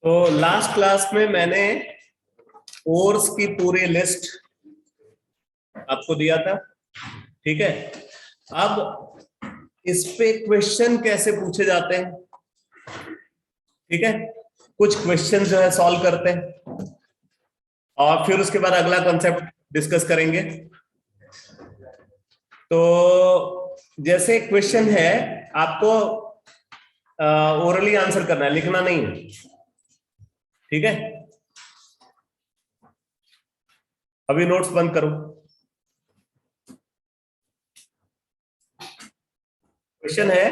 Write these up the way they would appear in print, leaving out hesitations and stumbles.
तो last class में मैंने ओर्स की पूरी लिस्ट आपको दिया था, ठीक है। अब इस पे क्वेश्चन कैसे पूछे जाते हैं, ठीक है। कुछ क्वेश्चन जो है सॉल्व करते हैं और फिर उसके बाद अगला कॉन्सेप्ट डिस्कस करेंगे। तो जैसे क्वेश्चन है, आपको ओरली आंसर करना है, लिखना नहीं है, ठीक है। अभी नोट्स बंद करो। क्वेश्चन है,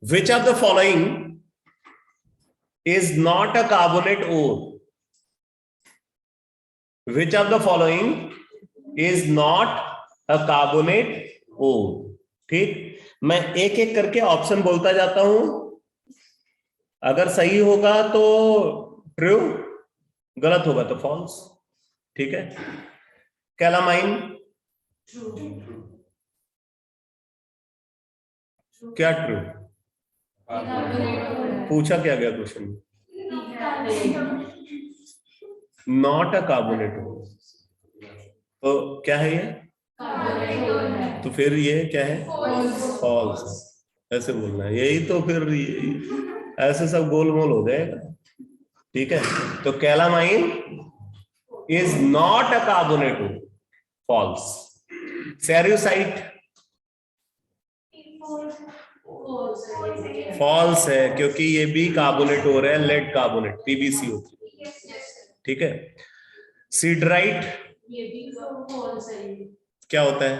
which of the following is not a carbonate ore? Which of the following is not a carbonate ore? ठीक, मैं एक एक करके ऑप्शन बोलता जाता हूं, अगर सही होगा तो ट्रू, गलत होगा तो फॉल्स, ठीक है। कैलामाइन क्या ट्रू? पूछा क्या गया क्वेश्चन में? नॉट अ कार्बोनेट ओर, तो क्या है ये? तो फिर ये क्या है? फॉल्स। ऐसे बोलना है, यही तो फिर ऐसे सब गोलमोल हो जाएगा, ठीक है। तो calamine is not a carbonate ore, false. Cerussite false है, क्योंकि ये भी कार्बोनेट हो रहा है, लेड कार्बोनेट PbCO3, ठीक है। सीडराइट क्या होता है?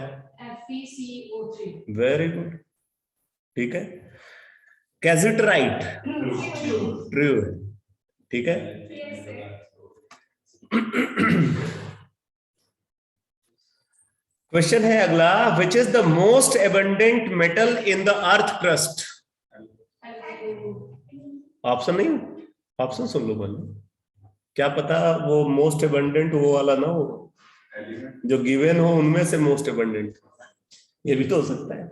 FeCO3। वेरी गुड, ठीक है। कैजिटराइट ट्रू है, ठीक है। क्वेश्चन है अगला, which is the most abundant metal in the earth crust? Option नहीं, ऑप्शन सुन लो पहले, क्या पता वो मोस्ट एबंडेंट वो वाला ना हो, जो गिवन हो उनमें से मोस्ट एबंडेंट, ये भी तो हो सकता है।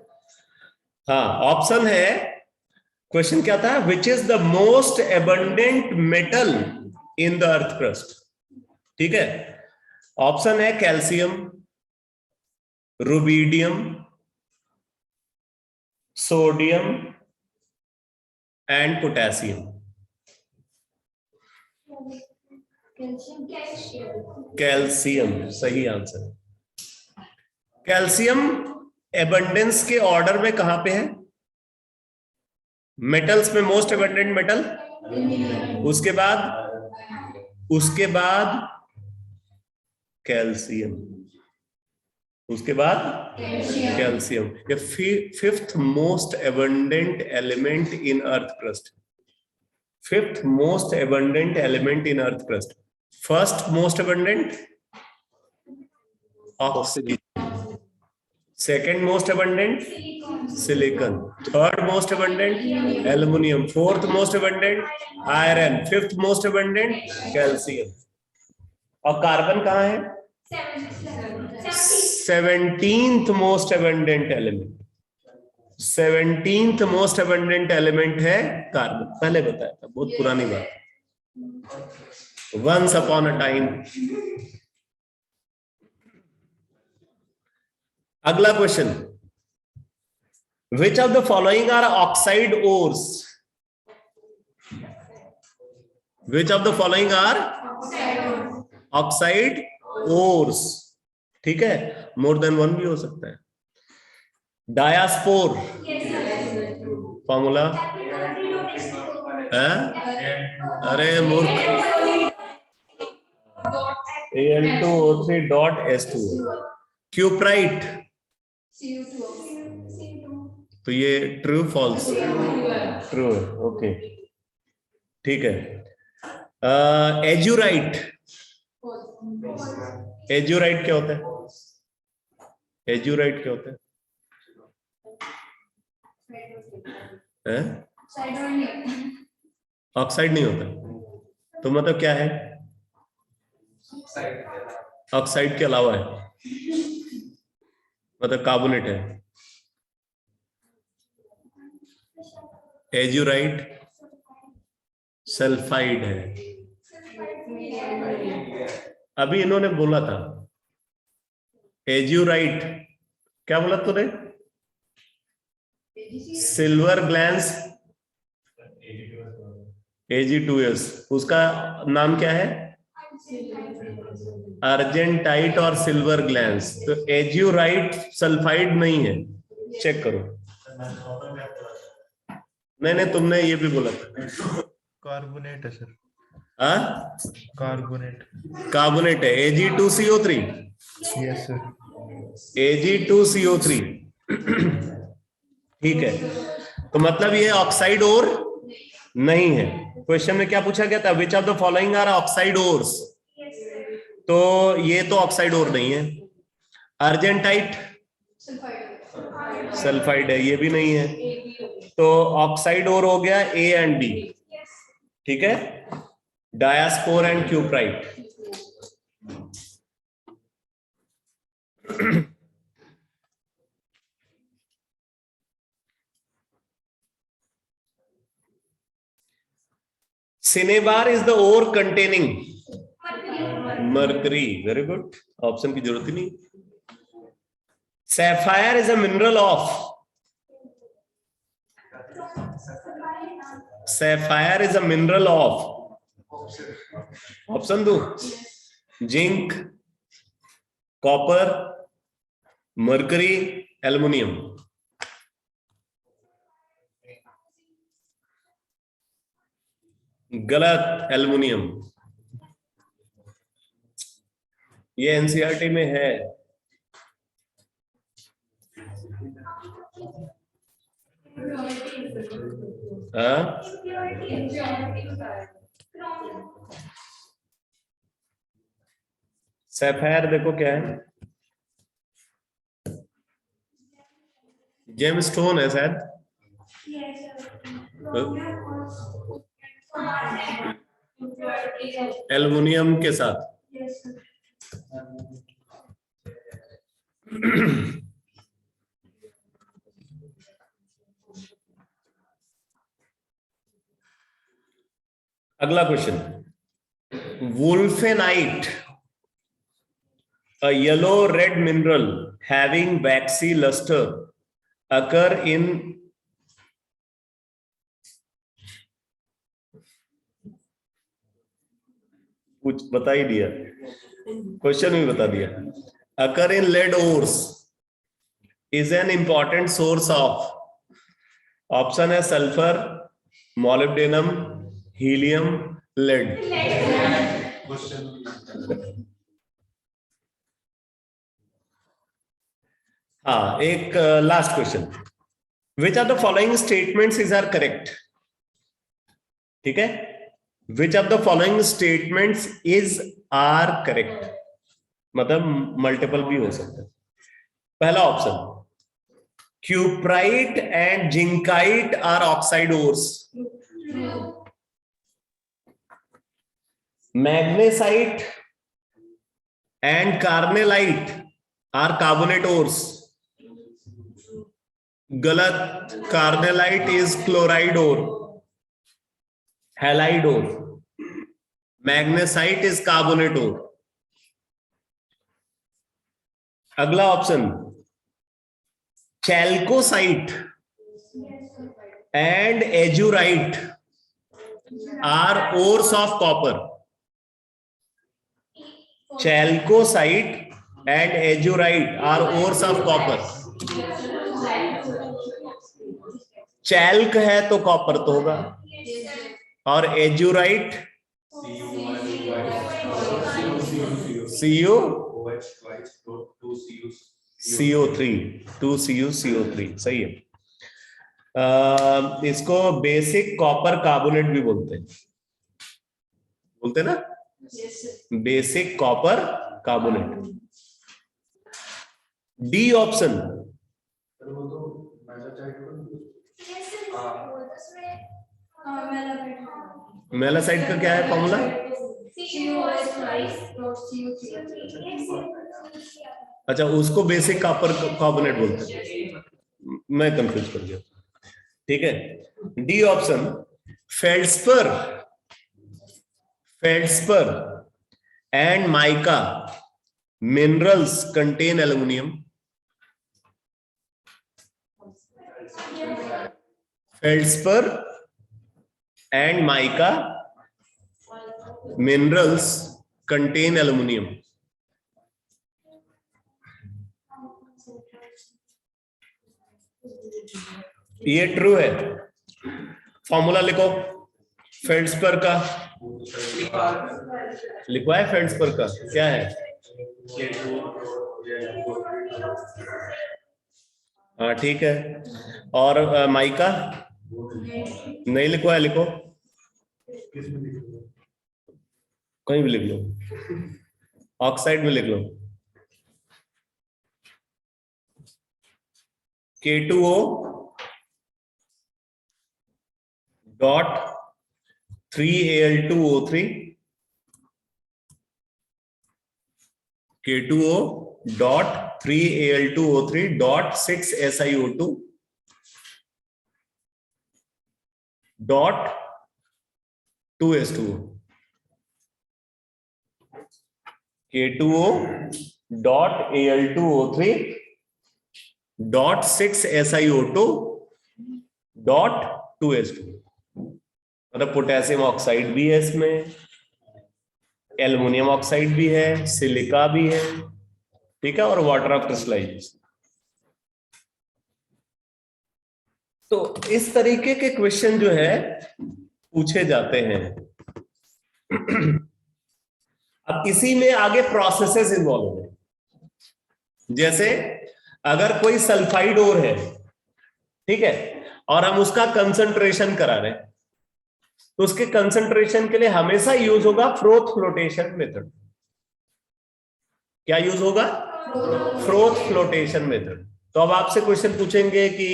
हाँ, ऑप्शन है, क्वेश्चन क्या था? Which is the most abundant metal in the earth crust, ठीक है। ऑप्शन है calcium, rubidium, sodium and potassium. Calcium सही आंसर। कैल्शियम एबंडेंस के ऑर्डर में कहां पे है? मेटल्स में मोस्ट एबंडेंट मेटल, उसके बाद कैल्शियम, उसके बाद कैल्शियम। ये fifth most abundant element in earth crust, fifth most abundant element in earth crust. First most abundant oxygen, second most abundant silicon, third most abundant aluminium, fourth most abundant iron, fifth most abundant calcium. और carbon कहां है? 17th most abundant element, 17th most abundant element है carbon. पहले बताया था, बहुत पुरानी बात, वंस अपॉन अ टाइम। अगला क्वेश्चन, which of the following are oxide ores? Which of the following are oxide ores, ठीक है। मोर देन वन भी हो सकता है। डायास्पोर फॉर्मूला है, अरे मूर्ख, Al2O3.S2। क्यूप्राइट, तो ये ट्रू फॉल्स? ट्रू है, ओके, ठीक है। एजुराइट, एजुराइट क्या होता है? एजुराइट क्या होता है? ऑक्साइड नहीं होता, तो मतलब क्या है? ऑक्साइड के अलावा है, मतलब कार्बोनेट है। एजुराइट सल्फाइड है। अभी इन्होंने बोला था एज्यूराइट, क्या बोला तूने? सिल्वर ग्लैंस Ag2S, उसका नाम क्या है? अर्जेंटाइट और सिल्वर ग्लैंस। तो एज्यूराइट सल्फाइड नहीं है, चेक करो। नहीं, तुमने ये भी बोला था। कार्बोनेट है सर। हाँ, कार्बोनेट। कार्बोनेट है, Ag2CO3। Yes sir. Ag2CO3 ठीक है, तो मतलब ये ऑक्साइड ओर नहीं है। क्वेश्चन में क्या पूछा गया था? Which of the following are oxide ores? तो ये तो ऑक्साइड ओर नहीं है। अर्जेंटाइट सल्फाइड है, ये भी नहीं है। तो ऑक्साइड ओर हो गया ए एंड बी, ठीक है, diaspore and cuprite. Cinnabar is the ore containing mercury. Very good, option की जरूरत ही नहीं। Sapphire is a mineral of, sapphire is a mineral of, option दो, जिंक, कॉपर, मर्करी, एल्युमिनियम। गलत, एल्युमिनियम। ये NCERT में है। सैफायर देखो क्या है, जेम स्टोन है शायद। एल्युमिनियम के साथ। अगला question, वुल्फेनाइट, a yellow red mineral having waxy luster, occur in कुछ बता ही दिया, क्वेश्चन भी बता दिया। occur in lead ores, is an important source of, option है सल्फर, मोलिब्डेनम, हीलियम, लेड। हाँ, एक last question, which of the following statements is are correct? ठीक है, which of the following statements is are correct, मतलब multiple भी हो सकता है। पहला option, cuprite and zincite are oxide ores, magnesite and carnallite are carbonate ores. गलत, carnallite is chloride ore, halide ore, magnesite is carbonate ore. अगला option, chalcocite and azurite are ores of copper. Chalcocite and azurite are ores of copper. chalc है तो copper तो होगा, और एजुराइट CO3, 2CuCO3, सही है। इसको बेसिक कॉपर कार्बोनेट भी बोलते हैं, बोलते हैं ना, basic copper carbonate. D option, malachite का क्या है फॉर्मूला? अच्छा, उसको बेसिक कॉपर कार्बोनेट बोलते हैं, मैं कंफ्यूज कर गया। ठीक है, D option, feldspar feldspar and mica minerals contain aluminum. Feldspar and mica minerals contain aluminum. ये ट्रू है। फॉर्मूला लिखो फेल्डस्पर का, लिखवा है फेल्डस्पर का, क्या है? हाँ ठीक है। और माइका नहीं लिखवा है, लिखो कहीं भी लिख लो, ऑक्साइड में लिख लो K2O dot 3Al2O3 K2O dot 3Al2O3 dot 6SiO2 dot 2S2O K2O dot Al2O3 dot 6SiO2 dot 2S2। मतलब पोटेशियम ऑक्साइड भी है इसमें, एल्युमिनियम ऑक्साइड भी है, सिलिका भी है, ठीक है, और वाटर ऑफ क्रिस्टलाइजेशन। तो इस तरीके के क्वेश्चन जो है पूछे जाते हैं। अब इसी में आगे प्रोसेसेस इन्वॉल्व है। जैसे अगर कोई सल्फाइड ओर है, ठीक है, और हम उसका कंसंट्रेशन करा रहे हैं, तो उसके कंसंट्रेशन के लिए हमेशा यूज होगा फ्रोथ फ्लोटेशन मेथड। क्या यूज होगा? Froth flotation method. तो अब आपसे क्वेश्चन पूछेंगे कि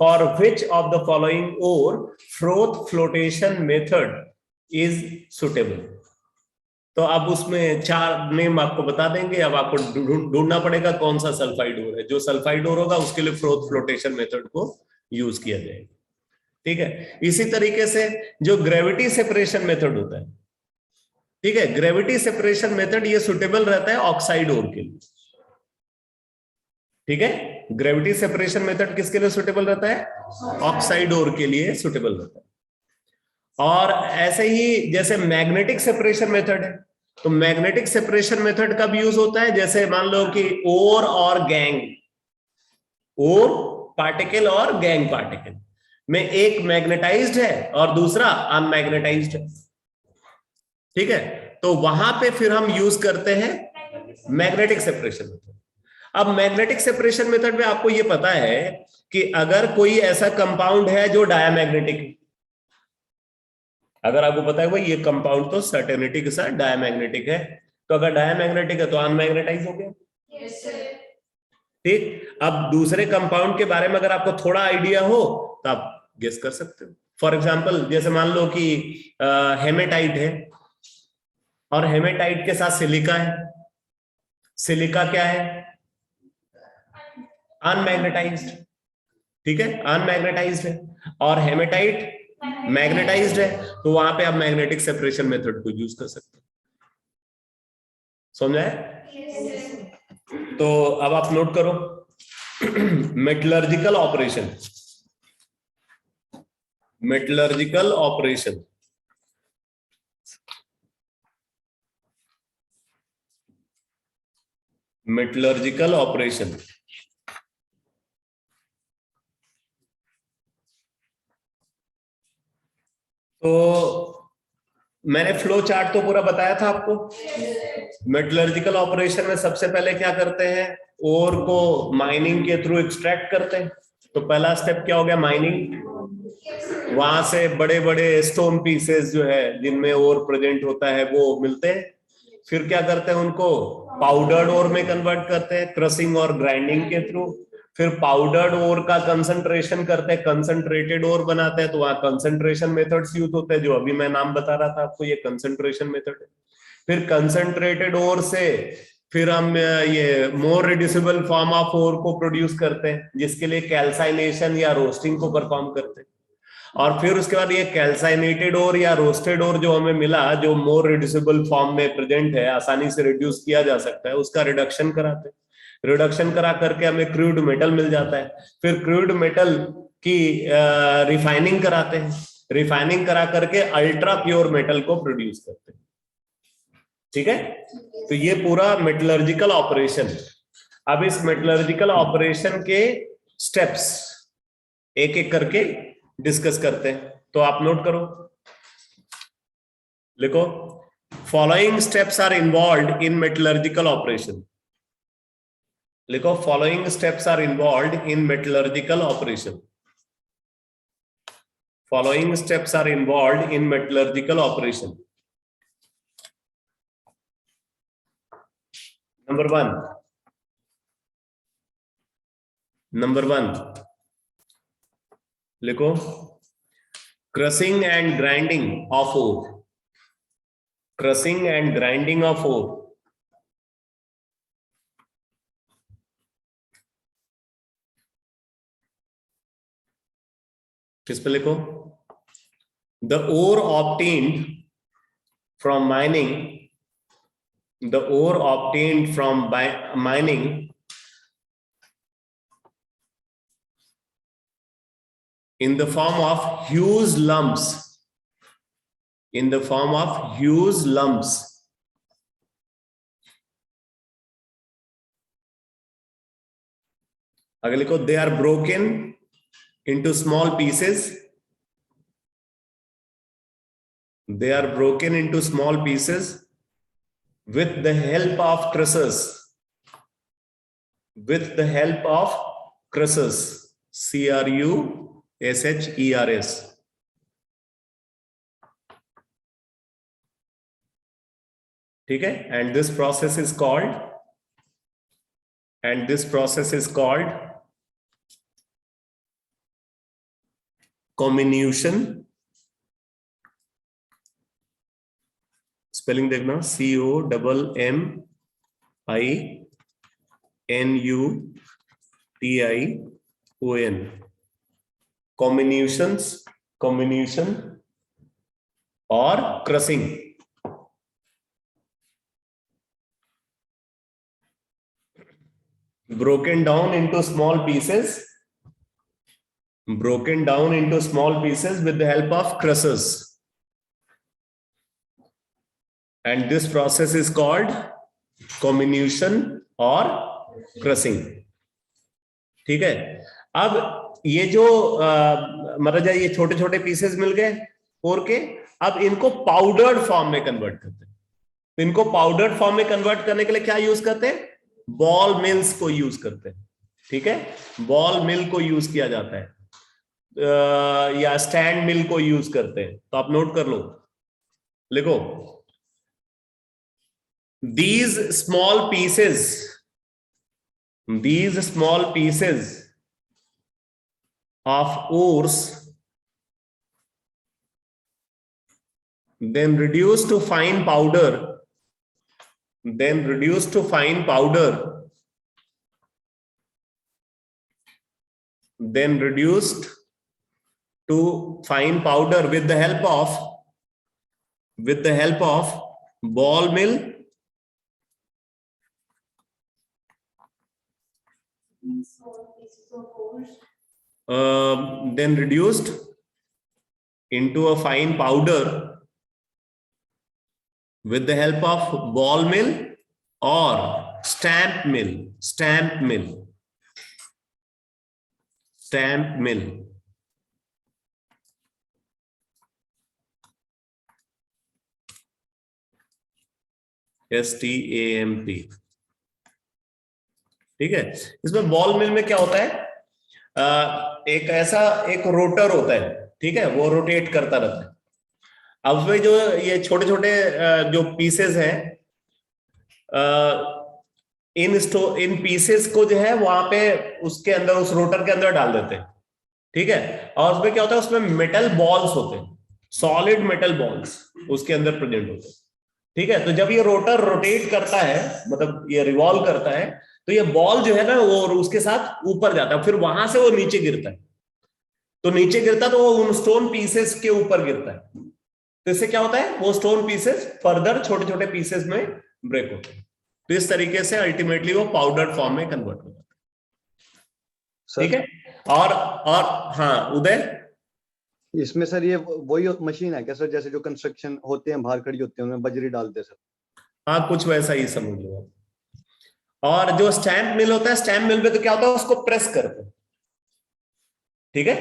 for which of the following ore froth flotation method is suitable. तो अब उसमें 4 नेम आपको बता देंगे। अब आपको ढूंढना पड़ेगा कौन सा सल्फाइड ओर है। जो सल्फाइड ओर होगा उसके लिए फ्रोथ फ्लोटेशन मेथड को यूज किया जाएगा, ठीक है। इसी तरीके से जो ग्रेविटी सेपरेशन मेथड होता है, ठीक है, ग्रेविटी सेपरेशन मेथड ये सुटेबल रहता है ऑक्साइड ओर के लिए, ठीक है। ग्रेविटी सेपरेशन मेथड किसके लिए सुटेबल रहता है? ऑक्साइड ओर के लिए सुटेबल रहता है। और ऐसे ही जैसे मैग्नेटिक सेपरेशन मेथड है, तो मैग्नेटिक सेपरेशन मेथड का भी यूज होता है। जैसे मान लो कि ओर और गैंग, ओर पार्टिकल और गैंग पार्टिकल में एक मैग्नेटाइज्ड है और दूसरा अनमैग्नेटाइज्ड है, ठीक है, तो वहां पे फिर हम यूज करते हैं मैग्नेटिक सेपरेशन मेथड। अब मैग्नेटिक सेपरेशन मेथड में आपको ये पता है कि अगर कोई ऐसा कंपाउंड है जो डायमैग्नेटिक है, अगर आपको पता है भाई ये कंपाउंड तो सर्टेनिटी के साथ डायमैग्नेटिक है, तो अगर डायमैग्नेटिक है तो अनमैग्नेटाइज हो गया, ठीक। अब दूसरे कंपाउंड के बारे में अगर आपको थोड़ा आइडिया हो तो आप गेस कर सकते हो। फॉर एग्जांपल जैसे मान लो कि हेमेटाइट है और हेमेटाइट के साथ सिलिका है। सिलिका क्या है? अनमैग्नेटाइज्ड, ठीक है, अनमैग्नेटाइज्ड है, और हेमेटाइट मैग्नेटाइज्ड है, तो वहां पे आप मैग्नेटिक सेपरेशन मेथड को यूज कर सकते हो। समझ आए? तो अब आप नोट करो metallurgical operation. Metallurgical operation, metallurgical operation तो मैंने फ्लो चार्ट तो पूरा बताया था आपको। मेटलर्जिकल ऑपरेशन में सबसे पहले क्या करते हैं? ओर को माइनिंग के थ्रू एक्सट्रैक्ट करते हैं। तो पहला स्टेप क्या हो गया? माइनिंग। वहां से बड़े बड़े स्टोन पीसेस जो है जिनमें ओर प्रेजेंट होता है वो मिलते हैं। फिर क्या करते हैं? उनको पाउडर्ड ओर में कन्वर्ट करते हैं क्रशिंग और ग्राइंडिंग के थ्रू। फिर पाउडर्ड ओर का कंसंट्रेशन करते हैं, कंसंट्रेटेड ओर बनाते हैं, तो वहां कंसंट्रेशन मेथड्स यूज होते हैं, जो अभी मैं नाम बता रहा था आपको, ये कंसंट्रेशन मेथड है। फिर कंसंट्रेटेड ओर से फिर हम ये मोर रिड्यूसिबल फॉर्म ऑफ ओर को प्रोड्यूस करते हैं, जिसके लिए कैल्साइनेशन या रोस्टिंग को परफॉर्म करते हैं। और फिर उसके बाद ये कैल्साइनेटेड ओर या रोस्टेड ओर जो हमें मिला, जो मोर रिड्यूसिबल फॉर्म में प्रेजेंट है, आसानी से रिड्यूस किया जा सकता है, उसका रिडक्शन कराते हैं। रिडक्शन करा करके हमें क्रूड मेटल मिल जाता है। फिर क्रूड मेटल की रिफाइनिंग कराते हैं। रिफाइनिंग करा करके अल्ट्रा प्योर मेटल को प्रोड्यूस करते हैं। ठीक है, तो ये पूरा मेटलर्जिकल ऑपरेशन। अब इस मेटलर्जिकल ऑपरेशन के स्टेप्स एक एक करके डिस्कस करते हैं। तो आप नोट करो, लिखो, following steps are involve in metallurgical operation. लिखो, following steps are involve in metallurgical operation. Following steps are involve in metallurgical operation. Number one लिखो, crushing and grinding of ore. Crushing and grinding of ore. किस पे लिखो? The ore obtained from mining, the ore obtained from mining in the form of huge lumps, in the form of huge lumps, आगे लिखो, they are broken into small pieces, they are broken into small pieces with the help of crushers, with the help of crushers, crushers. ठीक है, and this process is called comminution. Spelling देखना, COMMINUTION, comminution और crushing. broken down into small pieces with the help of crushers, and this process is called comminution or crushing। ठीक है, अब ये जो मतलब ये छोटे छोटे पीसेस मिल गए और के, अब इनको पाउडर्ड फॉर्म में कन्वर्ट करते हैं। तो इनको पाउडर्ड फॉर्म में कन्वर्ट करने के लिए क्या यूज करते हैं? बॉल मिल्स को यूज करते हैं। ठीक है, बॉल मिल को यूज किया जाता है, या स्टैंड मिल को यूज करते हैं। तो आप नोट कर लो, लिखो, these small pieces of ores then reduced to fine powder, with the help of ball mill then reduced into a fine powder with the help of ball mill or stamp mill. STAMP। ठीक है, इसमें ball मिल में क्या होता है, एक rotor होता है। ठीक है, वो रोटेट करता रहता है। अब उसमें जो ये छोटे छोटे जो पीसेस हैं, इन पीसेस को जो है वहां पे उसके अंदर, उस रोटर के अंदर डाल देते हैं। ठीक है, और उसमें क्या होता है, उसमें मेटल बॉल्स होते हैं, सॉलिड मेटल बॉल्स उसके अंदर प्रेजेंट होते हैं। ठीक है, तो जब ये रोटर रोटेट करता है, मतलब ये रिवॉल्व करता है, तो ये बॉल जो है ना वो उसके साथ ऊपर जाता है, फिर वहां से वो नीचे गिरता है। तो नीचे गिरता तो वो उन स्टोन पीसेस के ऊपर गिरता है, तो इससे क्या होता है, वो स्टोन पीसेस फर्दर छोटे छोटे पीसेस में ब्रेक होते हैं, तो इस तरीके से अल्टीमेटली वो पाउडर फॉर्म में कन्वर्ट हो जाता है। ठीक है। और हाँ उदय, इसमें सर ये वही मशीन है क्या सर, जैसे जो कंस्ट्रक्शन होते हैं बाहर खड़ी होती है उनमें बजरी डालते हैं सर? हाँ कुछ वैसा ही समझ लो। और जो स्टैंप मिल होता है, स्टैंप मिल में तो क्या होता है, उसको प्रेस करते हैं। ठीक है,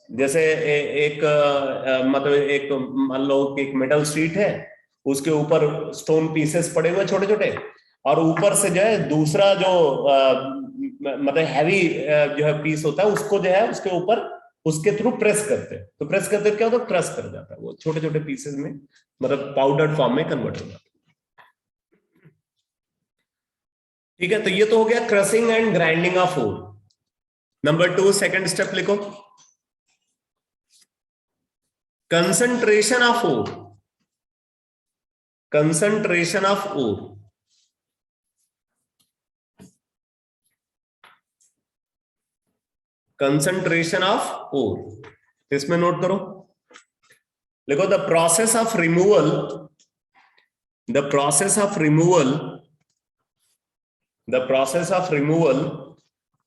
जैसे एक मतलब एक मान लो एक मेटल शीट है, उसके ऊपर स्टोन पीसेस पड़े हुए छोटे छोटे, और ऊपर से जो है दूसरा जो मतलब हैवी जो है पीस होता है, उसको जो है उसके ऊपर उसके थ्रू प्रेस करते हैं, तो प्रेस करते क्या होता है, क्रश कर जाता है, वो छोटे छोटे पीसेस में मतलब पाउडर फॉर्म में कन्वर्ट हो जाता है। ठीक है, तो ये तो हो गया crushing and grinding of ore. Number 2 second step लिखो, concentration of ore. Concentration of ore, concentration of ore, इसमें नोट करो, लिखो the process of removal, the process of removal, the process of removal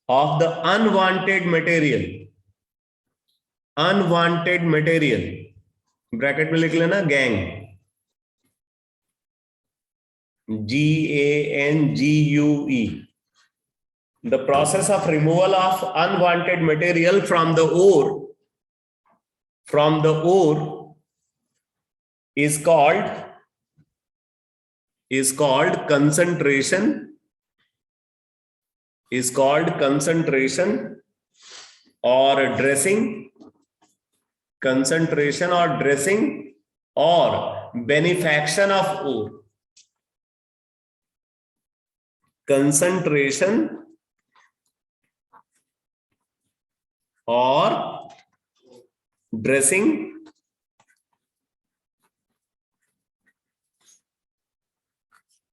of the unwanted material, unwanted material, bracket में लिख लेना gang, GANGUE, the process of removal of unwanted material from the ore, from the ore is called concentration, is called concentration or dressing, concentration or dressing or benefaction of ore, concentration or dressing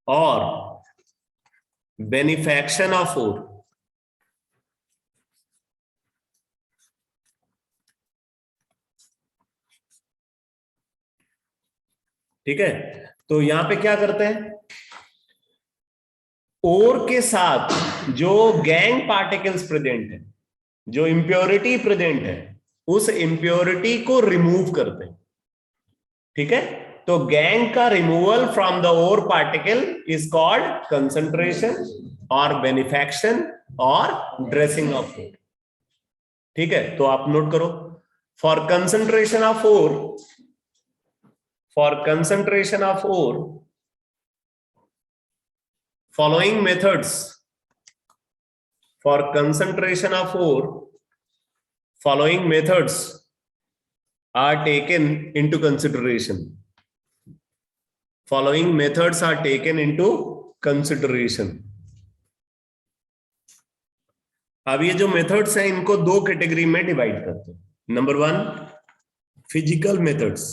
or benefaction of ore। ठीक है, तो यहां पे क्या करते हैं, ओर के साथ जो गैंग पार्टिकल्स प्रेजेंट है, जो इंप्योरिटी प्रेजेंट है, उस इंप्योरिटी को रिमूव करते हैं। ठीक है, तो गैंग का removal from the ore particle is called concentration और बेनिफैक्शन और ड्रेसिंग ऑफ ओर। ठीक है, तो आप नोट करो, for concentration of ore, for concentration of ore following methods, for concentration of ore following methods are taken into consideration, following methods are taken into consideration। अब ये जो methods हैं इनको दो कैटेगरी में डिवाइड करते हैं। Number 1 physical methods,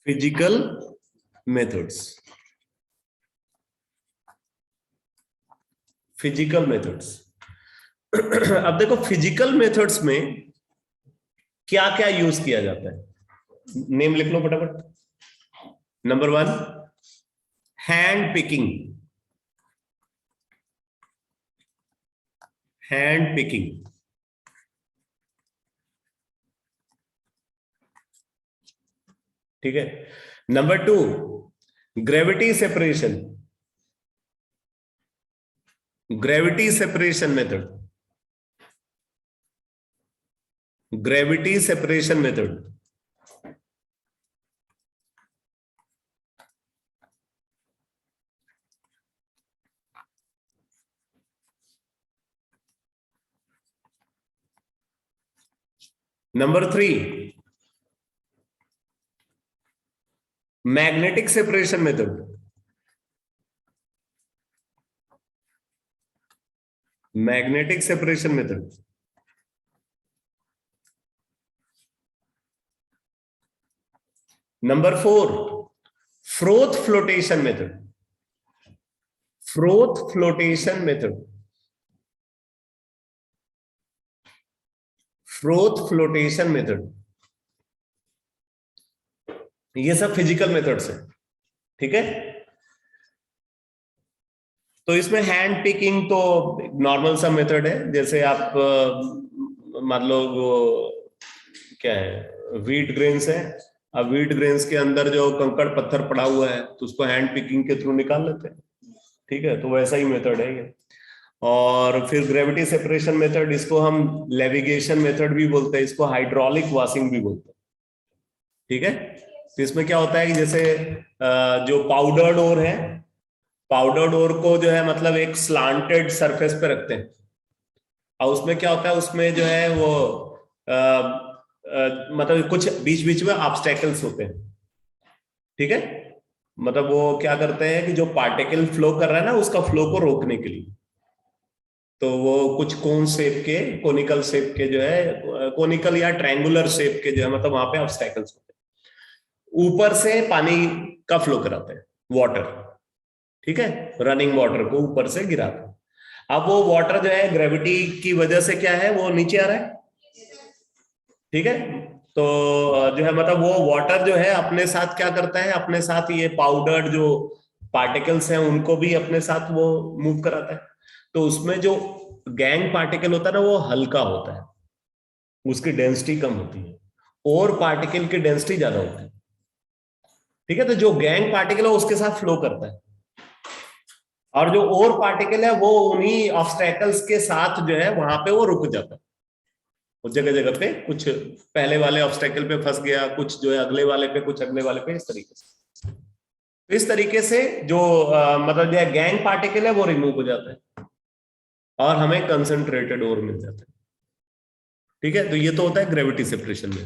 physical methods, physical methods. अब देखो फिजिकल मेथड्स में क्या क्या यूज किया जाता है, नेम लिख लो फटाफट। Number 1 hand picking, hand picking. ठीक है, number 2 gravity separation, gravity separation method, gravity separation method. Number 3 magnetic separation method, magnetic separation method. Number 4 froth flotation method, froth flotation method. Froth flotation method, ये सब physical methods है, ठीक है। तो इसमें hand picking तो नॉर्मल सा method है, जैसे आप मान लो वो क्या है, व्हीट ग्रेन्स है, अब व्हीट ग्रेन्स के अंदर जो कंकड़ पत्थर पड़ा हुआ है तो उसको हैंड पिकिंग के थ्रू निकाल लेते हैं, ठीक है। तो वैसा ही मेथड है ये। और फिर ग्रेविटी सेपरेशन मेथड, इसको हम लेविगेशन मेथड भी बोलते हैं, इसको हाइड्रोलिक वॉशिंग भी बोलते हैं, ठीक है। तो इसमें क्या होता है कि जैसे जो पाउडर्ड ओर है, पाउडर्ड ओर को जो है मतलब एक स्लांटेड सरफेस पे रखते हैं, और उसमें क्या होता है, उसमें जो है वो मतलब कुछ बीच बीच में ऑब्स्टेकल्स होते हैं, ठीक है। मतलब वो क्या करते हैं कि जो पार्टिकल फ्लो कर रहा है ना, उसका फ्लो को रोकने के लिए, तो वो कुछ कोन शेप के, कोनिकल शेप के जो है, कोनिकल या ट्रायंगुलर शेप के जो है, मतलब वहां पे ऑब्स्टेकल्स होते हैं। ऊपर से पानी का फ्लो कराते हैं, वाटर, ठीक है, रनिंग वाटर को ऊपर से गिराते हैं। अब वो वाटर जो है ग्रेविटी की वजह से क्या है, वो नीचे आ रहा है, ठीक है। तो जो है मतलब वो वाटर जो है अपने साथ क्या करता है, अपने साथ ये पाउडर्ड जो पार्टिकल्स हैं उनको भी अपने साथ वो मूव कराता है। तो उसमें जो गैंग पार्टिकल होता है ना, वो हल्का होता है, उसकी डेंसिटी कम होती है, और पार्टिकल की डेंसिटी ज्यादा होती है, ठीक है। तो जो गैंग पार्टिकल है उसके साथ फ्लो करता है, और जो और पार्टिकल है वो उन्हीं ऑब्स्टेकल्स के साथ जो है वहां पे वो रुक जाता है। जगह जगह पे कुछ पहले वाले ऑब्स्टेकल पे फंस गया, कुछ जो है अगले वाले पे, कुछ अगले वाले पे, इस तरीके से। तो इस तरीके से जो मतलब जो है गैंग पार्टिकल है वो रिमूव हो जाता है, और हमें कंसंट्रेटेड ओर मिल जाता है, ठीक है। तो ये तो होता है ग्रेविटी सेपरेशन में।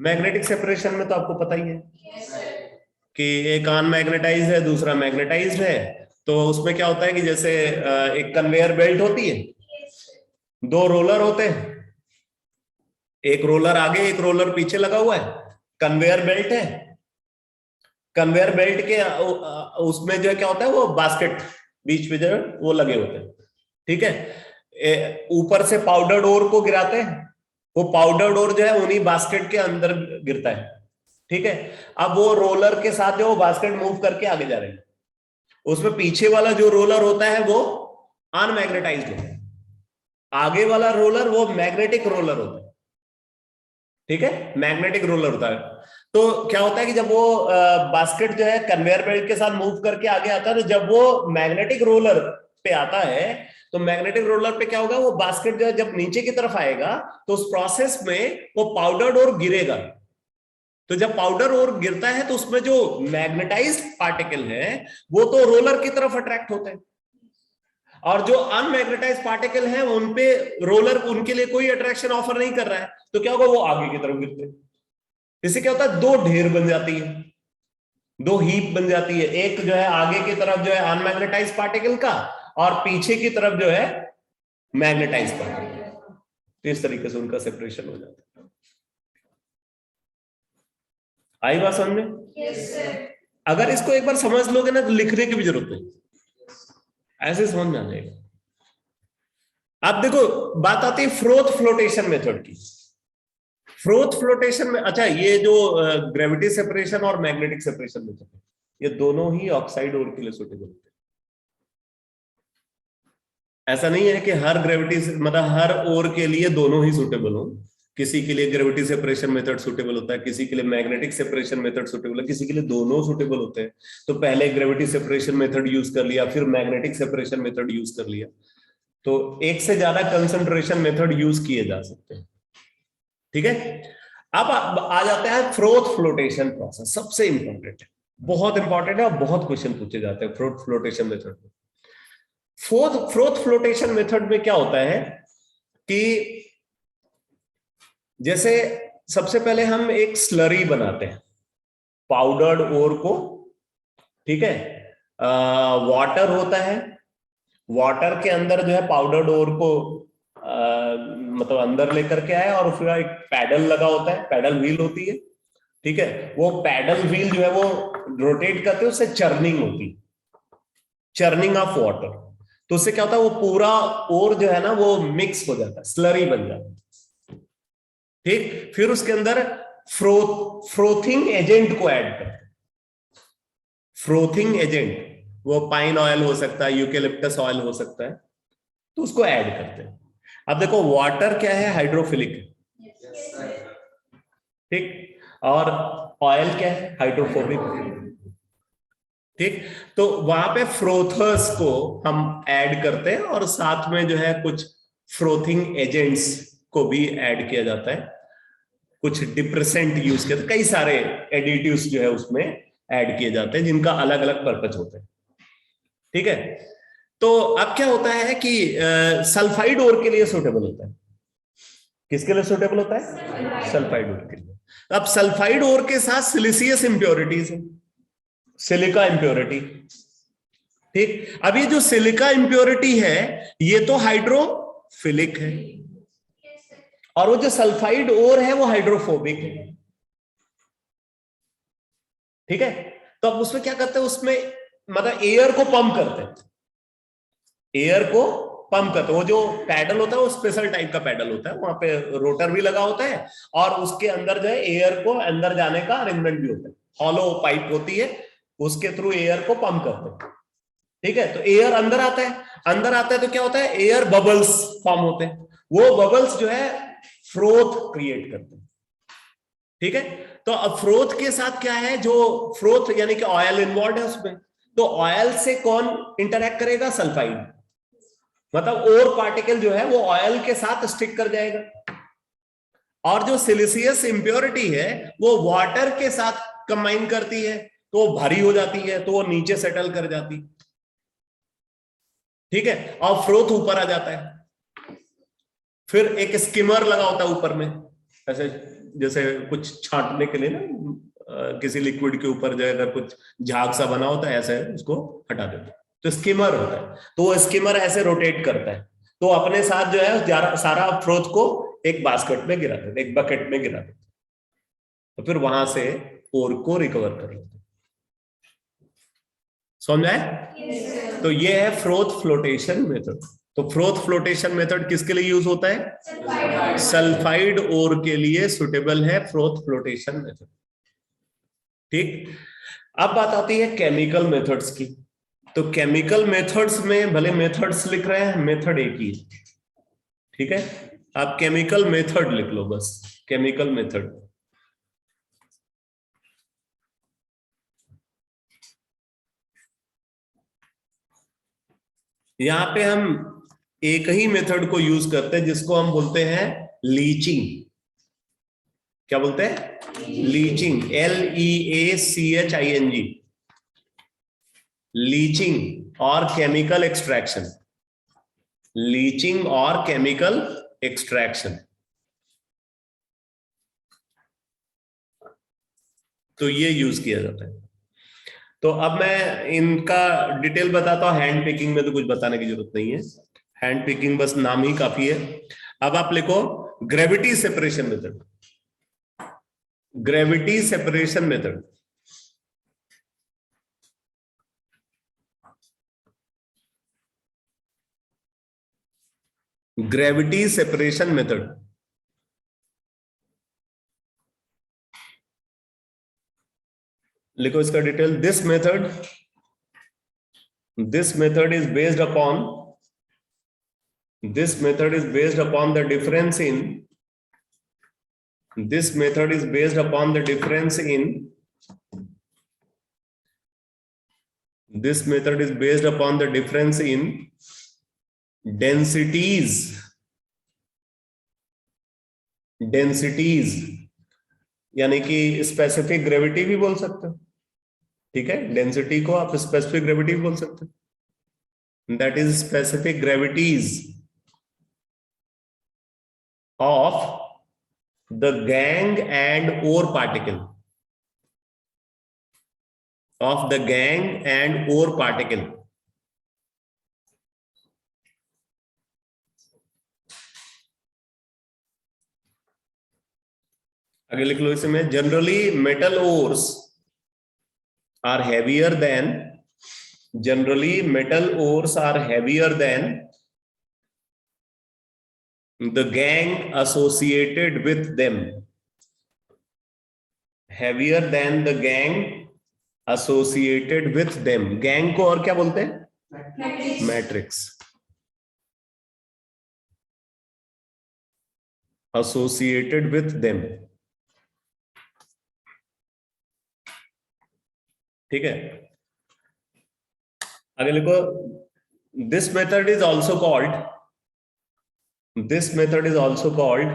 मैग्नेटिक सेपरेशन में तो आपको पता ही है कि एक अनमैग्नेटाइज्ड है, दूसरा मैग्नेटाइज्ड है। तो उसमें क्या होता है कि जैसे एक कन्वेयर बेल्ट होती है, दो रोलर होते हैं, एक रोलर आगे एक रोलर पीछे लगा हुआ है, कन्वेयर बेल्ट है। कन्वेयर बेल्ट के उसमें जो है क्या होता है, वो बास्केट बीच में जो है वो लगे होते हैं, ठीक है। ऊपर से पाउडर्ड ओर को गिराते हैं, वो पाउडर्ड ओर जो है उन्हीं बास्केट के अंदर गिरता है, ठीक है। अब वो रोलर के साथ जो बास्केट मूव करके आगे जा रहे हैं, उसमें पीछे वाला जो रोलर होता है वो अनमैग्नेटाइज्ड होता है, आगे वाला रोलर वो मैग्नेटिक रोलर होता है, ठीक है, मैग्नेटिक रोलर होता है। तो क्या होता है कि जब वो बास्केट जो है कन्वेयर बेल्ट के साथ मूव करके आगे आता है, तो जब वो मैग्नेटिक रोलर पे आता है, तो मैग्नेटिक रोलर पे क्या होगा, वो बास्केट जो है जब नीचे की तरफ आएगा तो उस प्रोसेस में वो पाउडर्ड और गिरेगा। तो जब पाउडर और गिरता है तो उसमें जो मैग्नेटाइज्ड पार्टिकल है वो तो रोलर की तरफ अट्रैक्ट होते हैं, और जो अनमैग्नेटाइज्ड पार्टिकल है उनपे रोलर उनके लिए कोई अट्रैक्शन ऑफर नहीं कर रहा है, तो क्या होगा, वो आगे की तरफ गिरते हैं। इससे क्या होता है, दो ढेर बन जाती है, दो हीप बन जाती है, एक जो है आगे की तरफ जो है अनमैग्नेटाइज्ड पार्टिकल का, और पीछे की तरफ जो है मैग्नेटाइज्ड पार्टिकल। तो इस तरीके से उनका सेपरेशन हो जाता है। आई बात समझ में? Yes, sir. अगर इसको एक बार समझ लोगे ना तो लिखने की भी जरूरत नहीं, ऐसे समझ में आ जाएगा। अब देखो बात आती है फ्रोथ फ्लोटेशन मेथड की। फ्रोथ फ्लोटेशन में, अच्छा ये जो ग्रेविटी सेपरेशन और मैग्नेटिक सेपरेशन मेथड है, ये दोनों ही ऑक्साइड ओर के लिए सूटेबल होते हैं। ऐसा नहीं है कि हर ग्रेविटी मतलब हर ओर के लिए दोनों ही सूटेबल हो। किसी के लिए ग्रेविटी सेपरेशन मेथड सूटेबल होता है, किसी के लिए मैग्नेटिक सेपरेशन मेथड सूटेबल है, किसी के लिए दोनों सूटेबल होते हैं। तो पहले ग्रेविटी सेपरेशन मेथड यूज कर लिया, फिर मैग्नेटिक सेपरेशन मेथड यूज कर लिया। तो एक से ज्यादा कंसंट्रेशन मेथड यूज किए जा सकते हैं, ठीक है। अब आ जाता है फ्रोथ फ्लोटेशन प्रोसेस, सबसे इंपॉर्टेंट है, बहुत इंपॉर्टेंट है, और बहुत क्वेश्चन पूछे जाते हैं फ्रोथ फ्लोटेशन मेथड में। फ्रोथ फ्लोटेशन मेथड में क्या होता है कि जैसे सबसे पहले हम एक स्लरी बनाते हैं पाउडर्ड ओर को, ठीक है। वाटर होता है, वाटर के अंदर जो है पाउडर्ड ओर को मतलब अंदर लेकर के आए, और फिर एक पैडल लगा होता है, पैडल व्हील होती है, ठीक है। वो पैडल व्हील जो है वो रोटेट करते हैं, उससे चर्निंग होती है, चर्निंग ऑफ वाटर। तो उससे क्या होता है, वो पूरा ओर जो है ना वो मिक्स हो जाता है, स्लरी बन जाता है, ठीक, फिर उसके अंदर फ्रोथिंग एजेंट को ऐड करते हैं। फ्रोथिंग एजेंट, वो पाइन ऑयल हो सकता है, यूकेलिप्टस ऑयल हो सकता है, तो उसको ऐड करते हैं। अब देखो वाटर क्या है, हाइड्रोफिलिक है, ठीक, और ऑयल क्या है, हाइड्रोफोबिक। ठीक, तो वहां पे फ्रोथर्स को हम ऐड करते हैं और साथ में जो है कुछ फ्रोथिंग एजेंट्स को भी ऐड किया जाता है, कुछ डिप्रेसेंट यूज किया, कई सारे एडिटिव्स जो है उसमें ऐड किए जाते हैं जिनका अलग अलग पर्पज होता है। ठीक है, तो अब क्या होता है कि सल्फाइड ओर के लिए सूटेबल होता है। किसके लिए सूटेबल होता है? सल्फाइड ओर के लिए। अब सल्फाइड ओर के साथ सिलिसियस इंप्योरिटीज है, सिलिका इंप्योरिटी। ठीक, अब ये जो सिलिका इंप्योरिटी है ये तो हाइड्रोफिलिक है, और वो जो सल्फाइड ओर है वो हाइड्रोफोबिक है। ठीक है, तो अब उसमें क्या करते हैं, उसमें मतलब एयर को पंप करते हैं, एयर को पंप करते हैं। वो जो पैडल होता है वो स्पेशल टाइप का पैडल होता है, वहां पे रोटर भी लगा होता है और उसके अंदर जो है एयर को अंदर जाने का अरेंजमेंट भी होता है, हॉलो पाइप होती है, उसके थ्रू एयर को पंप करते हैं। ठीक है, तो एयर अंदर आता है, अंदर आता है तो क्या होता है, एयर बबल्स फॉर्म होते हैं, वो बबल्स जो है फ्रोथ क्रिएट करते हैं। ठीक है, तो अब फ्रोथ के साथ क्या है, जो फ्रोथ यानी कि ऑयल इन्वॉल्व है उसमें, तो ऑयल से कौन इंटरैक्ट करेगा, सल्फाइड, मतलब और पार्टिकल जो है वो ऑयल के साथ स्टिक कर जाएगा, और जो सिलिसियस इंप्योरिटी है वो वाटर के साथ कंबाइन करती है तो वो भारी हो जाती है, तो वो नीचे सेटल कर जाती। ठीक है, और फ्रोथ ऊपर आ जाता है, फिर एक स्किमर लगा होता है ऊपर में, ऐसे जैसे कुछ छांटने के लिए ना, किसी लिक्विड के ऊपर जो है अगर कुछ झाग सा बना होता है ऐसे उसको हटा देते हैं, तो स्किमर होता है, तो वो स्किमर ऐसे रोटेट करता है, तो अपने साथ जो है सारा फ्रोथ को एक बास्केट में गिरा देते, एक बकेट में गिरा देते, तो फिर वहां से ओर को रिकवर कर लेते। समझ आए? तो ये है फ्रोथ फ्लोटेशन मेथड। तो फ्रोथ फ्लोटेशन मेथड किसके लिए यूज होता है? सल्फाइड ओर के लिए सुटेबल है फ्रोथ फ्लोटेशन मेथड। ठीक, अब बात आती है केमिकल मेथड्स की। तो केमिकल मेथड्स में भले मेथड्स लिख रहे हैं, मेथड एक ही है। ठीक है, आप केमिकल मेथड लिख लो बस, केमिकल मेथड। यहां पे हम एक ही मेथड को यूज करते हैं जिसको हम बोलते हैं लीचिंग। क्या बोलते हैं? लीचिंग, LEACHING, लीचिंग और केमिकल एक्सट्रैक्शन, लीचिंग और केमिकल एक्सट्रैक्शन। तो ये यूज किया जाता है। तो अब मैं इनका डिटेल बताता हूं, हैंड पिकिंग में तो कुछ बताने की जरूरत नहीं है, हैंड पिकिंग बस नाम ही काफी है। अब आप लिखो gravity separation method, gravity separation method. Gravity separation method, लिखो इसका detail. This method is based upon, this method is based upon the difference in, this method is based upon the difference in, this method is based upon the difference in densities, densities यानी कि specific gravity भी बोल सकते हो। ठीक है, density को आप स्पेसिफिक ग्रेविटी भी बोल सकते हो, that is specific gravities of the gang and ore particle, of the gang and ore particle। आगे लिख लो इसमें, generally metal ores are heavier than, generally metal ores are heavier than the gang associated with them. Heavier than the gang associated with them. Gang को और क्या बोलते हैं? Matrix. Associated with them. ठीक है, आगे लिखो. This method is also called. This method is also called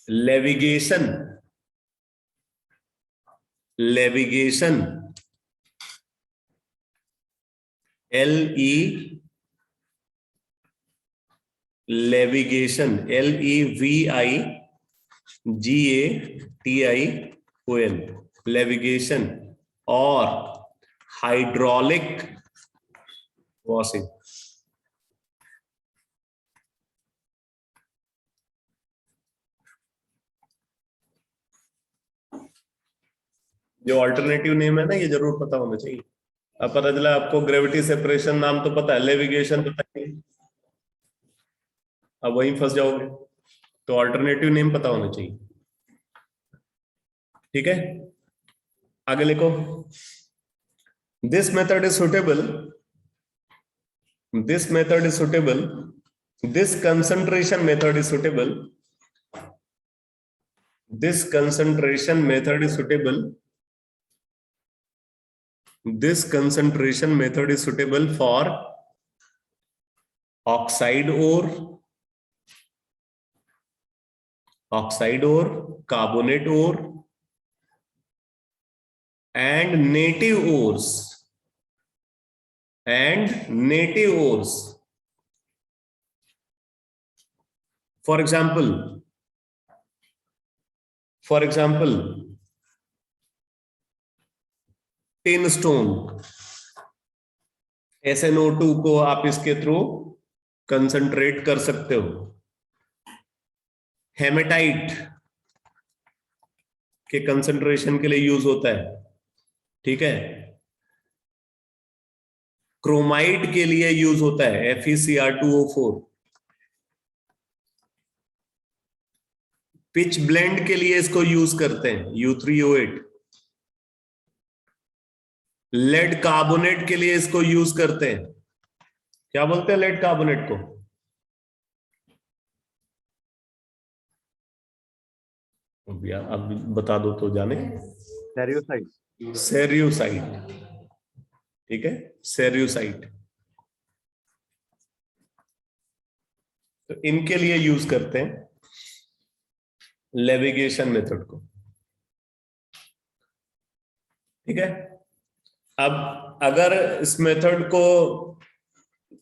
leviation. Leviation. Leviation. Leviation. Leviation or hydraulic washing. जो अल्टरनेटिव नेम है ना, ये जरूर पता होना चाहिए. अब पता चला आपको ग्रेविटी सेपरेशन नाम तो पता है, लेविगेशन पता नहीं, अब वहीं फंस जाओगे. तो अल्टरनेटिव नेम पता होना चाहिए. ठीक है, आगे लिखो. This method is suitable. This method is suitable. This concentration method is suitable. This concentration method is suitable. This concentration method is suitable for oxide ore, carbonate ore, and native ores. For example, tin stone. SnO2 को आप इसके through concentrate कर सकते हो. Haematite के concentration के लिए use होता है. ठीक है, क्रोमाइड के लिए यूज होता है, FeCr2O4. पिच ब्लेंड के लिए इसको यूज करते हैं, U3O8. लेड कार्बोनेट के लिए इसको यूज करते हैं. क्या बोलते हैं लेड कार्बोनेट को? अब बता दो तो जाने. सेरियोसाइट. सेरियोसाइट. ठीक है, सेरियोसाइट. तो इनके लिए यूज करते हैं लेविगेशन मेथड को. ठीक है, अब अगर इस मेथड को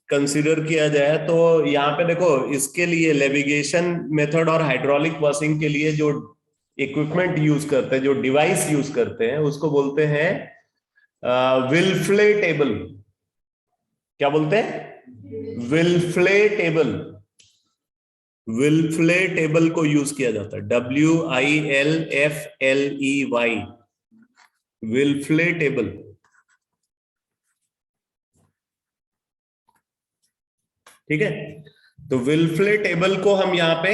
कंसीडर किया जाए तो यहां पे देखो, इसके लिए लेविगेशन मेथड और हाइड्रोलिक वॉशिंग के लिए जो इक्विपमेंट यूज करते हैं, जो डिवाइस यूज करते हैं, उसको बोलते हैं विल्फ्ले टेबल. क्या बोलते हैं? विल्फ्ले टेबल. विल्फ्ले टेबल को यूज किया जाता है, WILFLEY. विल्फ्ले टेबल. ठीक है, तो विल्फ्ले टेबल को हम यहां पे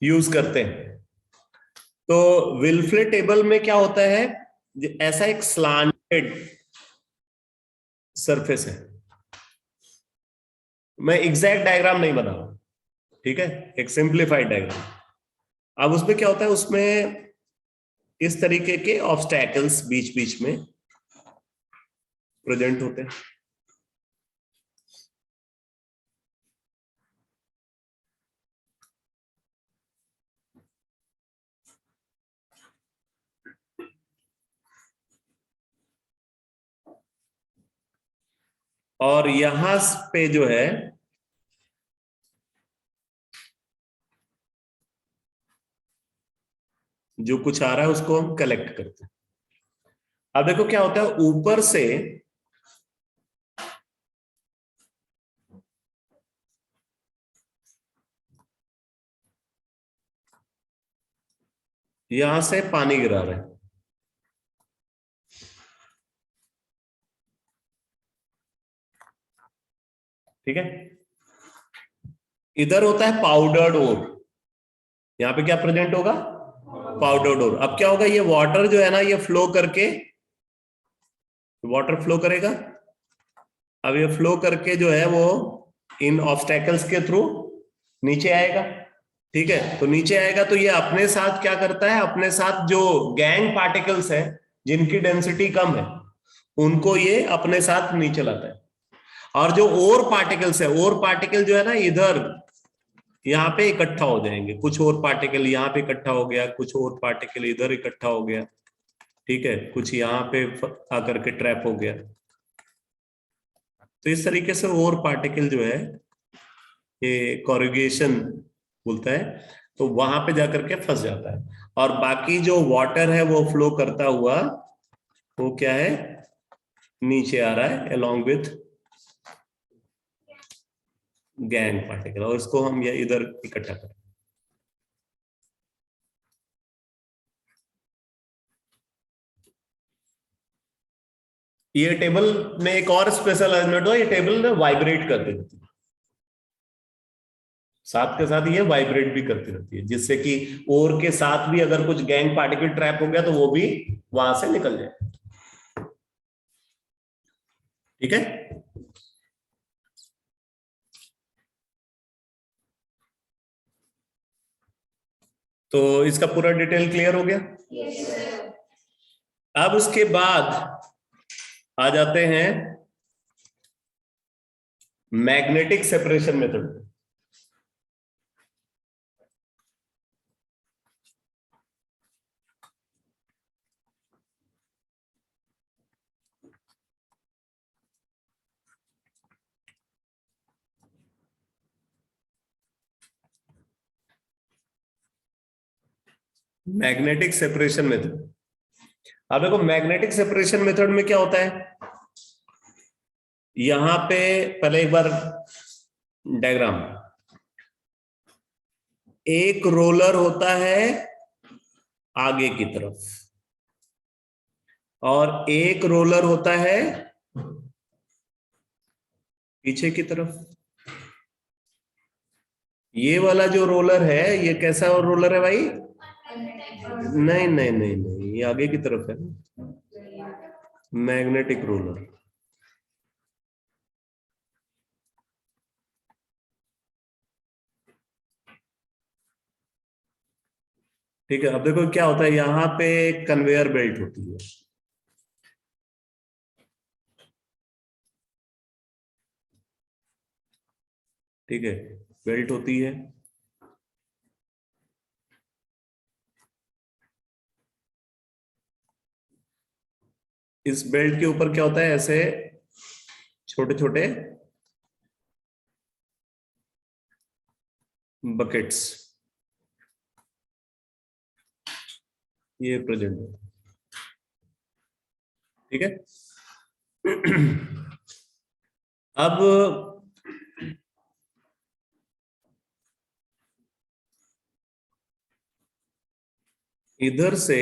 यूज करते हैं. तो विल्फ्ले टेबल में क्या होता है, ऐसा एक स्लांटेड सरफेस है. मैं एग्जैक्ट डायग्राम नहीं बना रहा, ठीक है, एक सिंप्लीफाइड डायग्राम. अब उसमें क्या होता है, उसमें इस तरीके के ऑब्स्टैकल्स बीच बीच में प्रेजेंट होते हैं. और यहां पे जो है जो कुछ आ रहा है उसको हम कलेक्ट करते हैं. अब देखो क्या होता है, ऊपर से यहां से पानी गिरा रहे हैं. ठीक है, इधर होता है पाउडर्ड ओर, यहाँ पे क्या प्रेजेंट होगा, पाउडर्ड ओर। अब क्या होगा, ये वाटर जो है ना ये फ्लो करके, वाटर फ्लो करेगा, अब ये फ्लो करके जो है वो इन ऑब्स्टेकल्स के थ्रू नीचे आएगा। ठीक है, तो नीचे आएगा तो ये अपने साथ क्या करता है, अपने साथ जो गैंग पार्टिकल्स हैं जिनकी डेंसिटी कम है उनको ये अपने साथ नीचे लाता है। और जो और पार्टिकल्स है, और पार्टिकल जो है ना इधर यहाँ पे इकट्ठा हो जाएंगे, कुछ और पार्टिकल यहाँ पे इकट्ठा हो गया, कुछ और पार्टिकल इधर इकट्ठा हो गया, ठीक है, कुछ यहाँ पे आकर के ट्रैप हो गया। तो इस तरीके से और पार्टिकल जो है ये कॉरुगेशन बोलता है, तो वहां पे जाकर के फंस जाता है। और बाकी जो वाटर है वो फ्लो करता हुआ वो क्या है, नीचे आ रहा है अलोंग विथ गैंग पार्टिकल, और इसको हम ये इधर इकट्ठा करें। ये टेबल में एक और स्पेशल एलिमेंट हो, ये टेबल ना वाइब्रेट करती रहती है, साथ के साथ ये वाइब्रेट भी करती रहती है, जिससे कि ओर के साथ भी अगर कुछ गैंग पार्टिकल ट्रैप हो गया तो वो भी वहां से निकल जाए। ठीक है, तो इसका पूरा डिटेल क्लियर हो गया। अब उसके बाद आ जाते हैं magnetic separation method. Magnetic separation method. अब देखो मैग्नेटिक सेपरेशन मेथड में क्या होता है, यहां पे पहले एक बार डायग्राम, एक रोलर होता है आगे की तरफ और एक रोलर होता है पीछे की तरफ। ये वाला जो रोलर है ये कैसा रोलर है भाई, नहीं नहीं नहीं नहीं, ये आगे की तरफ है, मैग्नेटिक रोलर। ठीक है, अब देखो क्या होता है, यहां पे कन्वेयर बेल्ट होती है, ठीक है, बेल्ट होती है, इस बेल्ट के ऊपर क्या होता है, ऐसे छोटे छोटे बकेट्स ये प्रेजेंट है। ठीक है, अब इधर से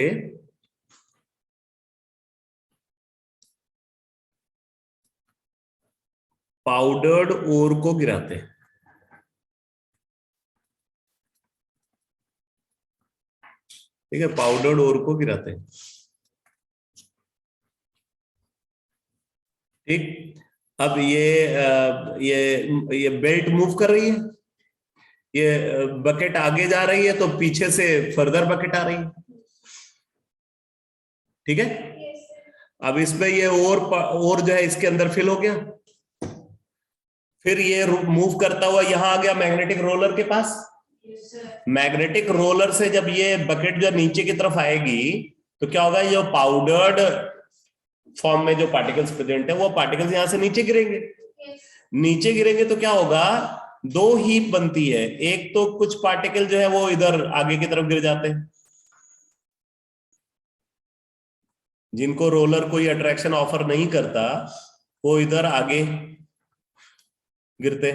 पाउडर्ड ओर को गिराते हैं। ठीक है, पाउडर्ड ओर को गिराते हैं। ठीक, अब ये बेल्ट मूव कर रही है, ये बकेट आगे जा रही है तो पीछे से फर्दर बकेट आ रही है। ठीक है, अब इसमें ये और जो है इसके अंदर फिल हो गया, फिर ये मूव करता हुआ यहां आ गया मैग्नेटिक रोलर के पास। मैग्नेटिक रोलर से जब ये बकेट जो नीचे की तरफ आएगी तो क्या होगा, ये पाउडर्ड फॉर्म में जो पार्टिकल्स प्रेजेंट है वो पार्टिकल्स यहां से नीचे गिरेंगे। नीचे गिरेंगे तो क्या होगा, दो हीप बनती है, एक तो कुछ पार्टिकल जो है वो इधर आगे की तरफ गिर जाते हैं, जिनको रोलर कोई अट्रैक्शन ऑफर नहीं करता वो इधर आगे गिरते।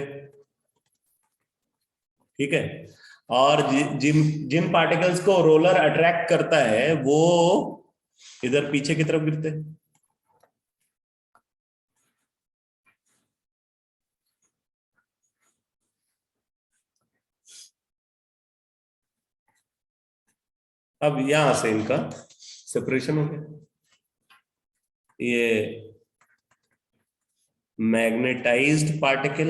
ठीक है, और जिन जिन पार्टिकल्स को रोलर अट्रैक्ट करता है वो इधर पीछे की तरफ गिरते। अब यहां से इनका सेपरेशन हो गया। ये मैग्नेटाइज्ड पार्टिकल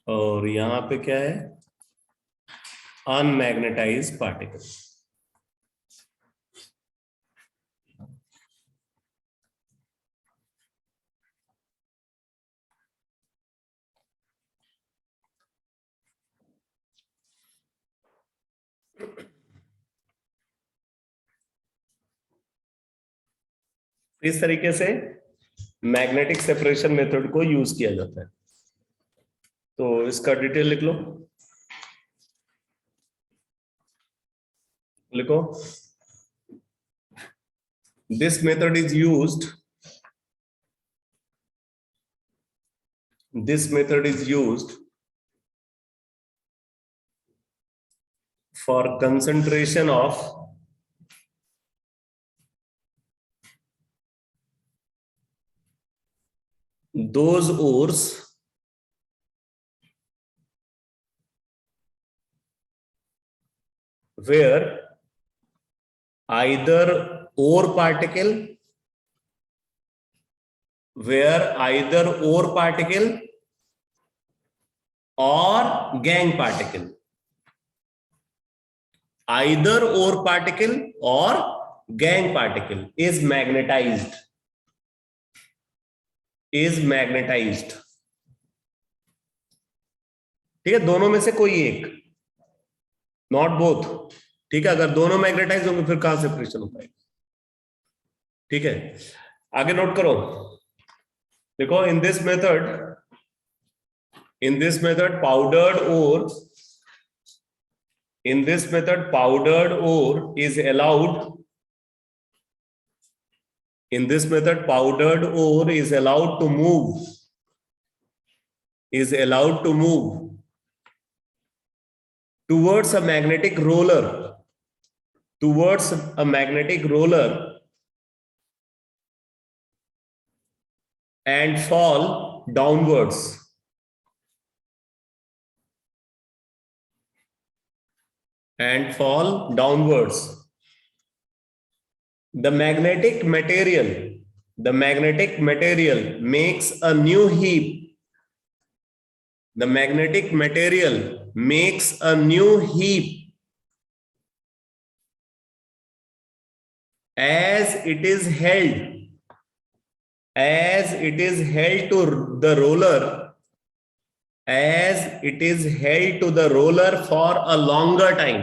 और यहां पे क्या है, अनमैग्नेटाइज्ड पार्टिकल। इस तरीके से मैग्नेटिक सेपरेशन मेथड को यूज किया जाता है। तो इसका डिटेल लिख लो, लिखो। This method is used, this method is used for concentration of those ores where either ore particle or gang particle, either ore particle or gang particle is magnetized, ठीक है, दोनों में से कोई एक, नॉट बोथ, ठीक है। अगर दोनों मैग्नेटाइज होंगे फिर कहां सेपरेशन हो पाएगा, ठीक है। आगे नोट करो, देखो, in this method powdered ore, in this method powdered ore is allowed, in this method powdered ore is allowed to move, towards a magnetic roller, and fall downwards, The magnetic material makes a new heap. The magnetic material makes a new heap as it is held to the roller, for a longer time,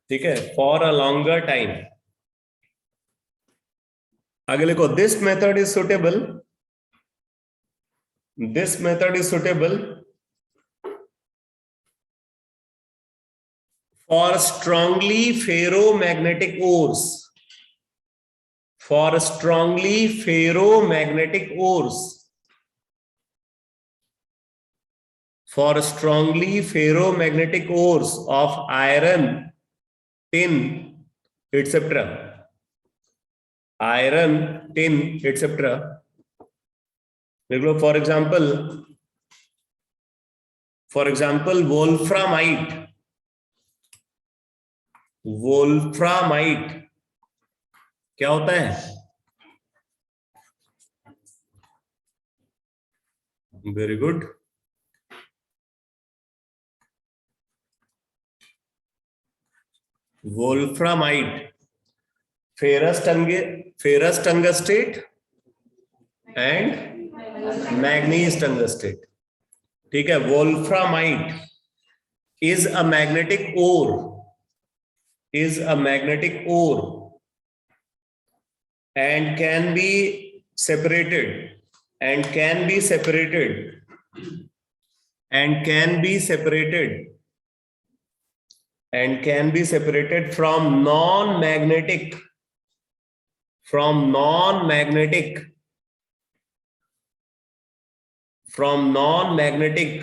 ठीक है, for a longer time। आगे लिखो, this method is suitable for strongly ferromagnetic ores, of iron, tin, etc. देख लो, for example wolframite क्या होता है? Very good. Wolframite, ferrous tungstate and manganese tungstate, ठीक है। Wolframite is a magnetic ore, and can be separated from non-magnetic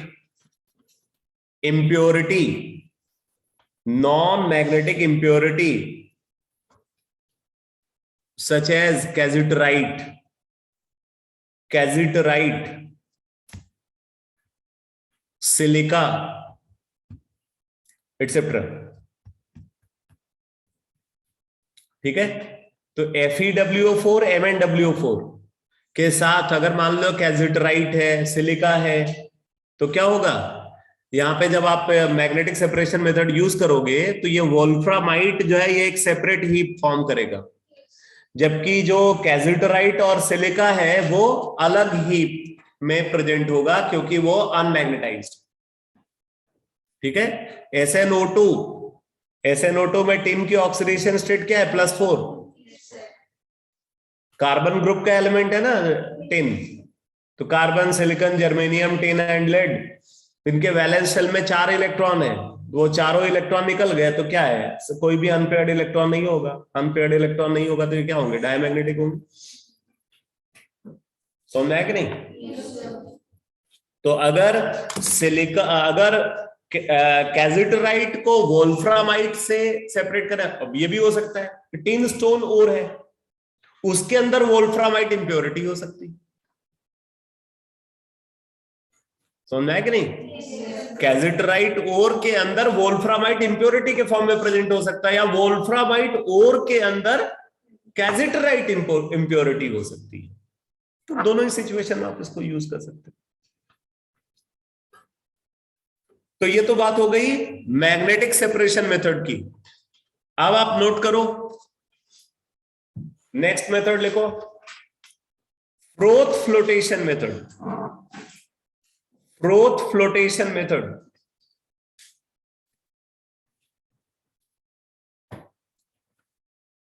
impurity, non-magnetic impurity such as cassiterite, silica, etc. ठीक है, तो FeWO4 MnWO4 के साथ अगर मान लो कैसिटराइट है, सिलिका है, तो क्या होगा, यहां पे जब आप मैग्नेटिक सेपरेशन मेथड यूज करोगे तो ये वोल्फ्रामाइट जो है ये एक सेपरेट हीप फॉर्म करेगा, जबकि जो कैसिटराइट और सिलिका है वो अलग हीप में प्रेजेंट होगा क्योंकि वो अनमैग्नेटाइज्ड। ठीक है, SnO2 में टिन की ऑक्सीडेशन स्टेट क्या है, +4, कार्बन ग्रुप का एलिमेंट है ना टिन, तो carbon, silicon, germanium, tin and lead, इनके वैलेंस शेल में 4 इलेक्ट्रॉन है, वो चारों इलेक्ट्रॉन निकल गए तो क्या है, कोई भी अनपेयर्ड इलेक्ट्रॉन नहीं होगा, अनपेयर्ड इलेक्ट्रॉन नहीं होगा तो ये क्या होंगे, डायमैग्नेटिक होंगे। समझ आया कि नहीं? तो अगर कैसिटराइट को वोल्फ्रामाइट से सेपरेट करें, अब ये भी हो सकता है टिन स्टोन ओर है, उसके अंदर वोल्फ्रामाइट इंप्योरिटी हो सकती है। समझ आया कि नहीं? कैसिटराइट ओर के अंदर वोल्फ्रामाइट इंप्योरिटी के फॉर्म में प्रेजेंट हो सकता है, या वोल्फ्रामाइट ओर के अंदर कैसिटराइट इंप्योरिटी हो सकती है। तो दोनों ही सिचुएशन में आप इसको यूज कर सकते हैं। तो ये तो बात हो गई मैग्नेटिक सेपरेशन मेथड की। अब आप नोट करो, नेक्स्ट मेथड लिखो, froth flotation method. Froth flotation method,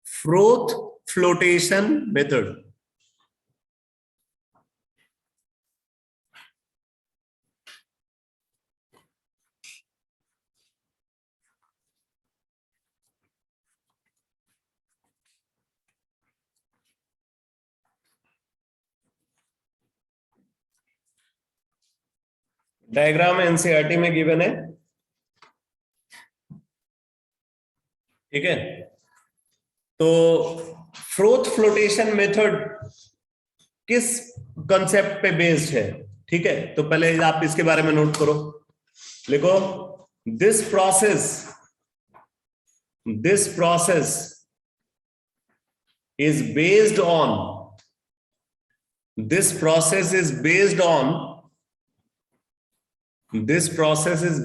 froth flotation method. Diagram NCERT में गिवन है, ठीक है। तो फ्रोथ फ्लोटेशन मेथड किस कंसेप्ट पे बेस्ड है, ठीक है, तो पहले आप इसके बारे में नोट करो, लिखो, this process is based on this process is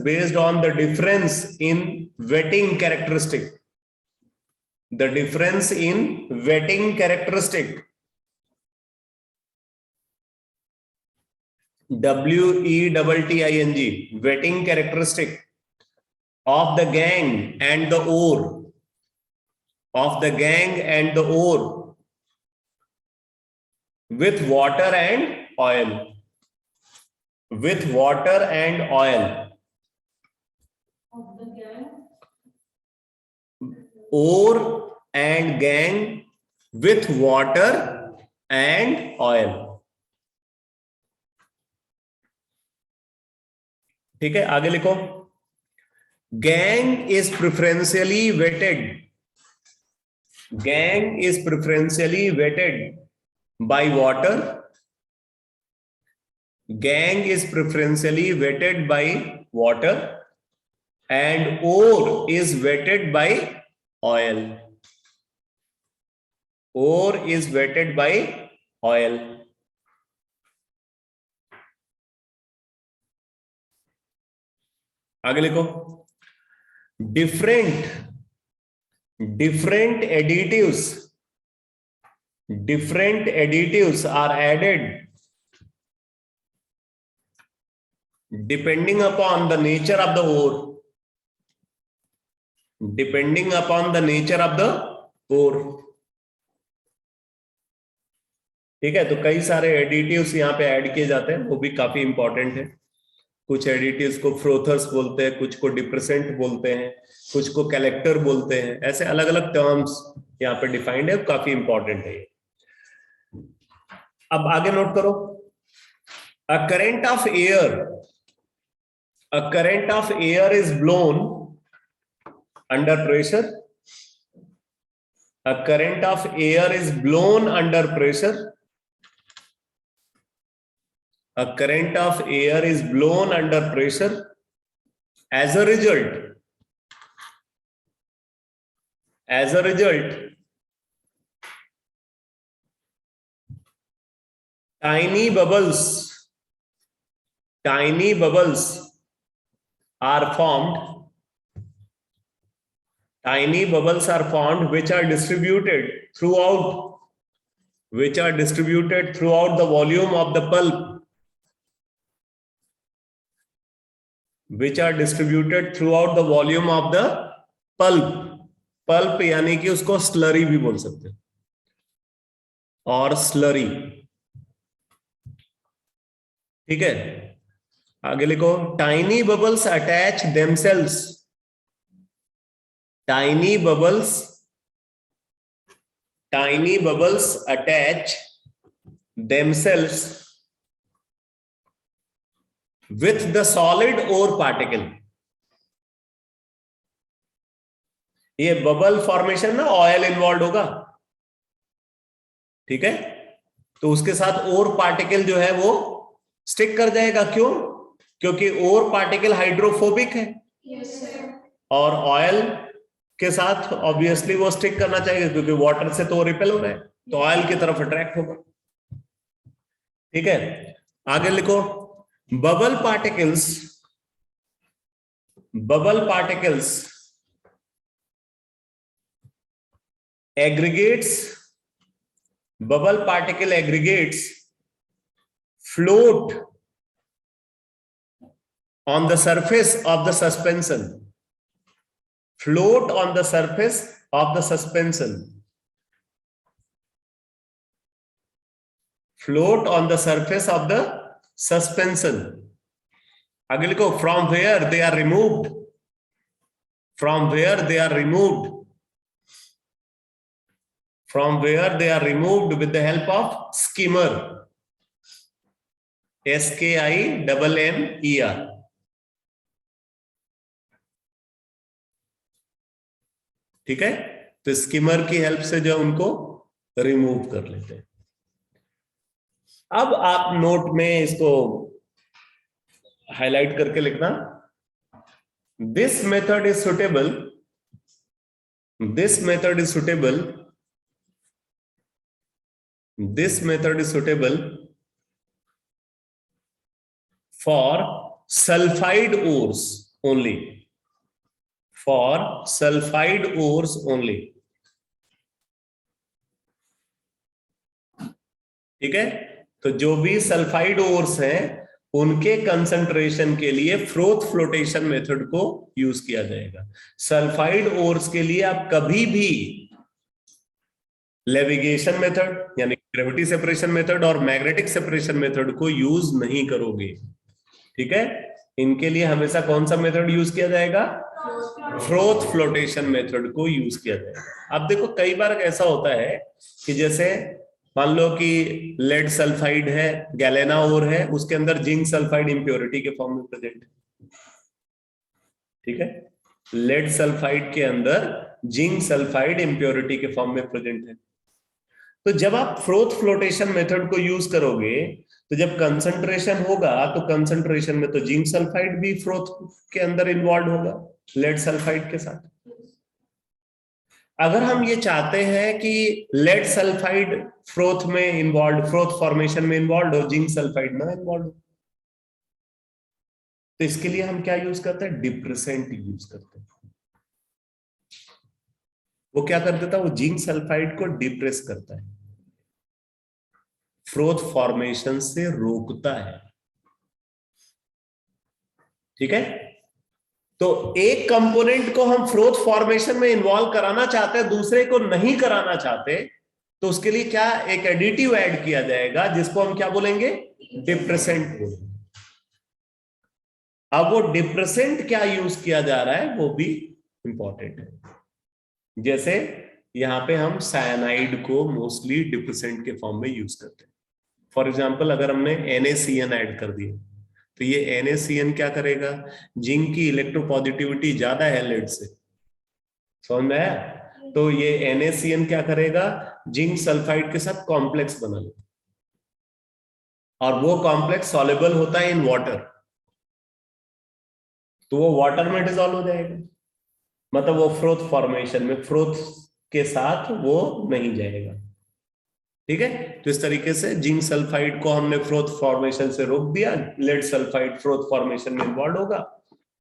based on the difference in wetting characteristic, WETTING, wetting characteristic of the gangue and the ore, with water and oil, ore and gangue with water and oil। ठीक है, आगे लिखो, gangue is preferentially wetted by water, and ore is wetted by oil, आगे लिखो, different additives are added depending upon the nature of the ore, ठीक है। तो कई सारे एडिटिव्स यहाँ पे ऐड किए जाते हैं, वो भी काफी इंपॉर्टेंट है। कुछ एडिटिव्स को फ्रोथर्स बोलते हैं, कुछ को डिप्रेसेंट बोलते हैं, कुछ को कलेक्टर बोलते हैं, ऐसे अलग अलग टर्म्स यहाँ पे डिफाइंड है, काफी इंपॉर्टेंट है। अब आगे नोट करो, a current of air A current of air is blown under pressure. A current of air is blown under pressure. A current of air is blown under pressure. As a result, tiny bubbles are formed. Tiny bubbles are formed which are distributed throughout the volume of the pulp. Which are distributed throughout the volume of the pulp. Pulp यानी कि उसको slurry भी बोल सकते हैं, और slurry. ठीक है, आगे लिखो. Tiny bubbles attach themselves. Tiny bubbles attach themselves with the solid ore particle. ये बबल फॉर्मेशन ना ऑयल इन्वॉल्व होगा, ठीक है, तो उसके साथ ओर पार्टिकल जो है वो स्टिक कर जाएगा. क्यों? क्योंकि ओर पार्टिकल हाइड्रोफोबिक है. और ऑयल के साथ ऑब्वियसली वो स्टिक करना चाहिए क्योंकि वाटर से तो रिपेल हो रहा है, तो ऑयल की तरफ अट्रैक्ट होगा. ठीक है, आगे लिखो. Bubble particles aggregates float on the surface of the suspension. Float on the surface of the suspension. Float on the surface of the suspension. आगे लिखो. From where they are removed. From where they are removed. From where they are removed with the help of skimmer. SKIMMER. ठीक है, तो skimmer की help से जो उनको remove कर लेते हैं. अब आप नोट में इसको हाईलाइट करके लिखना. This method is suitable. This method is suitable for sulfide ores only. For sulfide ores only. ठीक है, तो जो भी सल्फाइड ओर्स हैं उनके कंसंट्रेशन के लिए फ्रोथ फ्लोटेशन मेथड को यूज किया जाएगा. सल्फाइड ओर्स के लिए आप कभी भी लेविगेशन मेथड यानी ग्रेविटी सेपरेशन मेथड और मैग्नेटिक सेपरेशन मेथड को यूज नहीं करोगे. ठीक है, इनके लिए हमेशा कौन सा मेथड यूज किया जाएगा? फ्रोथ फ्लोटेशन मेथड को यूज किया जाएगा. अब देखो कई बार ऐसा होता है कि जैसे मान लो कि लेड सल्फाइड है, गैलेना ओर है, उसके अंदर जिंक सल्फाइड इंप्योरिटी के फॉर्म में प्रेजेंट है. ठीक है, लेड सल्फाइड के अंदर जिंक सल्फाइड इंप्योरिटी के फॉर्म में प्रेजेंट है. तो जब आप फ्रोथ फ्लोटेशन मेथड को यूज करोगे तो जब कंसंट्रेशन होगा तो कंसंट्रेशन में तो जिंक सल्फाइड भी फ्रोथ के अंदर इन्वॉल्व होगा लेड सल्फाइड के साथ. अगर हम ये चाहते हैं कि लेड सल्फाइड फ्रोथ में इन्वॉल्व, फ्रोथ फॉर्मेशन में इन्वॉल्व हो, जिंक सल्फाइड ना इन्वॉल्व हो, तो इसके लिए हम क्या यूज करते हैं? डिप्रेसेंट यूज करते हैं. वो क्या कर देता है? वो जिंक सल्फाइड को डिप्रेस करता है, फ्रोथ फॉर्मेशन से रोकता है. ठीक है, तो एक कंपोनेंट को हम फ्रोथ फॉर्मेशन में इन्वॉल्व कराना चाहते हैं, दूसरे को नहीं कराना चाहते, तो उसके लिए क्या एक एडिटिव ऐड किया जाएगा जिसको हम क्या बोलेंगे? डिप्रेसेंट बोलेंगे. अब वो डिप्रेसेंट क्या यूज किया जा रहा है वो भी इंपॉर्टेंट है. जैसे यहां पे हम साइनाइड को मोस्टली डिप्रेसेंट के फॉर्म में यूज करते हैं. फॉर एग्जांपल अगर हमने NaCN ऐड कर दिया तो ये NaCN क्या करेगा, जिंक की इलेक्ट्रोपॉजिटिविटी ज्यादा है लेड से, समझ में आया? तो ये NaCN क्या करेगा, जिंक सल्फाइड के साथ कॉम्प्लेक्स बना लेगा, और वो कॉम्प्लेक्स सॉल्युबल होता है इन वाटर, तो वो वाटर में डिसॉल्व हो जाएगा, मतलब वो फ्रोथ फॉर्मेशन में, फ्रोथ के साथ वो नहीं जाएगा। ठीक है, तो इस तरीके से जिंक सल्फाइड को हमने फ्रोथ फॉर्मेशन से रोक दिया, लेड सल्फाइड फ्रोथ फॉर्मेशन में इन्वॉल्व होगा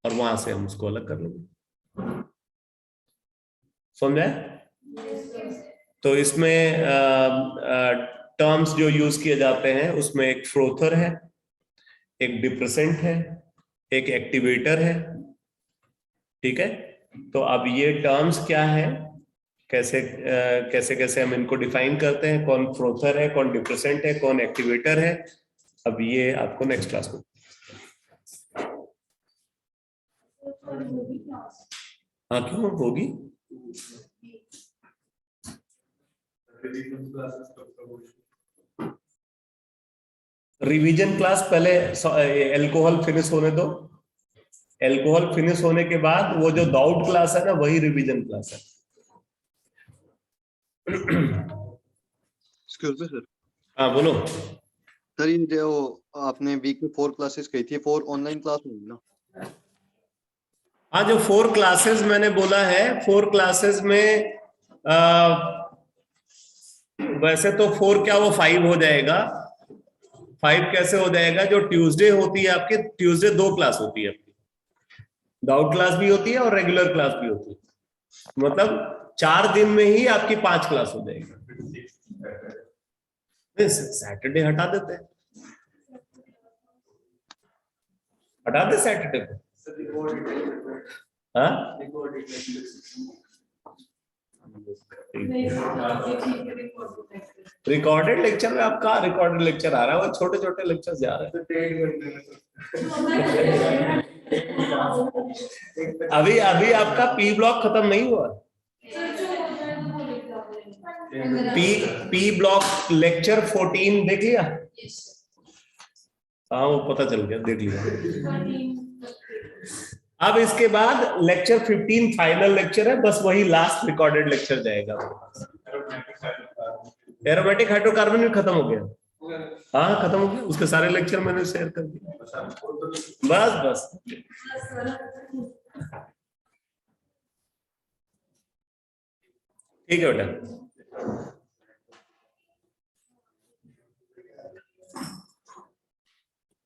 और वहां से हम उसको अलग कर लेंगे। समझे? तो इसमें टर्म्स जो यूज किए जाते हैं उसमें एक फ्रोथर है, एक डिप्रेसेंट है, एक एक्टिवेटर है। ठीक है, तो अब ये टर्म्स क्या है, कैसे कैसे हम इनको डिफाइन करते हैं, कौन फ्रोथर है, कौन डिप्रेसेंट है, कौन एक्टिवेटर है, अब ये आपको नेक्स्ट क्लास में। हाँ क्यों होगी? रिवीजन क्लास पहले एल्कोहल फिनिश होने दो, एल्कोहल फिनिश होने के बाद वो जो डाउट क्लास है ना, वही रिवीजन क्लास है। Excuse me sir. हाँ बोलो। सर ये जो आपने वीक में 4 क्लासेस कही थी, 4 ऑनलाइन क्लास होंगी ना? हाँ, जो 4 क्लासेस मैंने बोला है, 4 क्लासेस में वैसे तो 4 क्या, वो 5 हो जाएगा। 5 कैसे हो जाएगा, जो ट्यूसडे होती है आपके, ट्यूसडे 2 क्लास होती है आपकी, डाउट क्लास भी होती है और रेगुलर क्लास भी होती है, मतलब 4 दिन में ही आपकी 5 क्लास हो जाएगी। सैटरडे हटा देते हैं, हटा दे सैटरडे को। हाँ रिकॉर्डेड लेक्चर में, आपका रिकॉर्डेड लेक्चर आ रहा है, वो छोटे छोटे लेक्चर जा रहे हैं। अभी अभी आपका पी ब्लॉक खत्म नहीं हुआ, पी ब्लॉक लेक्चर 14 देख लिया? हाँ वो पता चल गया, देख लिया। अब इसके बाद लेक्चर 15 फाइनल लेक्चर है, बस वही लास्ट रिकॉर्डेड लेक्चर जाएगा। एरोमेटिक हाइड्रोकार्बन भी खत्म हो गया। हाँ खत्म हो गया, उसके सारे लेक्चर मैंने शेयर कर दिए। बस बस ठीक है बेटा।